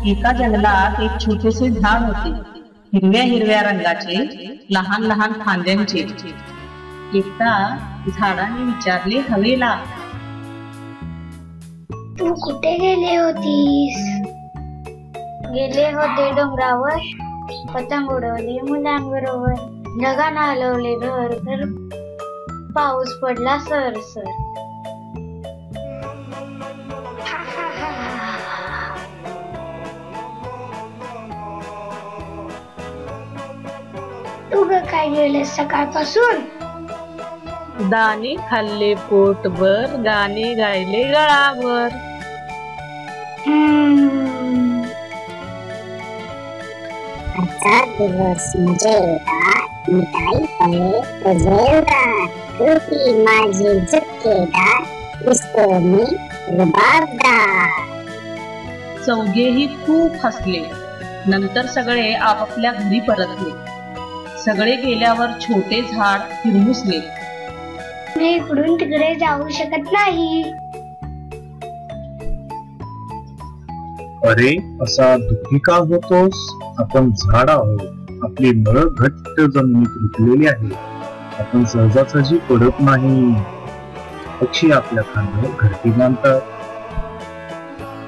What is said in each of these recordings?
एका जंगलात एक छोटेसे झाड होते, हिरव्या हिरव्या रंगाचे, लहान लहान फांद्यांचे. एकदा झाडाने विचारले हवेला, तू कुठे गेले होतीस? गेले होते डोंगरावर, पतंग उडवली मुलांबरोबर, ढगानं हलवले घर घर, पाऊस पडला सरसर. तू ग काय गेले सकाळपासून? दाणे खाल्ले पोटभर, गाणे गायले गळाभर. आजचा दिवस मजेदार, मिठाई फळे तजेलदार, टोपी माझी झुपकेदार, दिसतो मी रुबाबदार. चौघेही खूप हसले. नंतर सगळे आपापल्या घरी परतले. सगळे गेल्यावर छोटे झाड हिरमुसले. मी इकडून तिकडे जाऊ शकत नाही. अरे असा दुःखी का होतोस? आपण झाड आहोत. आपली मळ घट्ट जमिनीत रुतलेली आहे. आपण सहजासहजी पडत नाही. पक्षी आपल्या खांद्यावर घरटी बांधतात.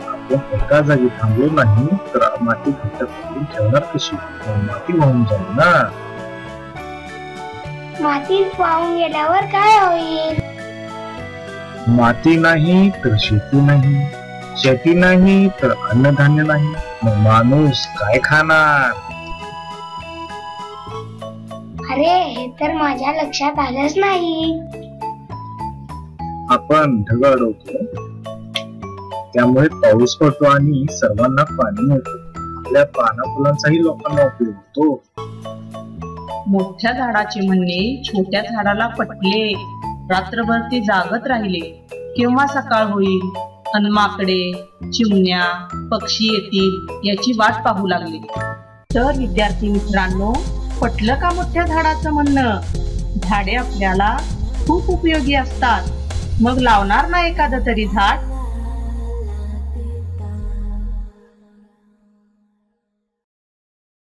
आपण एका जागी थांबलो नाही तर माती घट्ट करून ठेवणार कशी? माती वाहून जाईल ना. मातीत वाहून गेल्यावर काय होईल? माती नाही तर शेती नाही, शेती नाही तर अन्नधान्य नाही. मग माणूस काय खाणार? अरे हे तर माझ्या लक्षात आलंच नाही. आपण ढग अडवतो, त्यामुळे पाऊस पडतो आणि सर्वांना पाणी मिळतं. आपल्या पानाफुलांचाही लोकांना उपयोग होतो. मोठ्या झाडाचे म्हणणे छोट्या झाडाला पटले. रात्रभर ते जागत राहिले. केव्हा सकाळ होईल अन माकडे, चिमण्या, पक्षी येतील याची वाट पाहू लागले. तर विद्यार्थी मित्रांनो, पटलं का मोठ्या झाडाचं म्हणणं? झाडे आपल्याला खूप उपयोगी असतात. मग लावणार ना एखादं तरी झाड?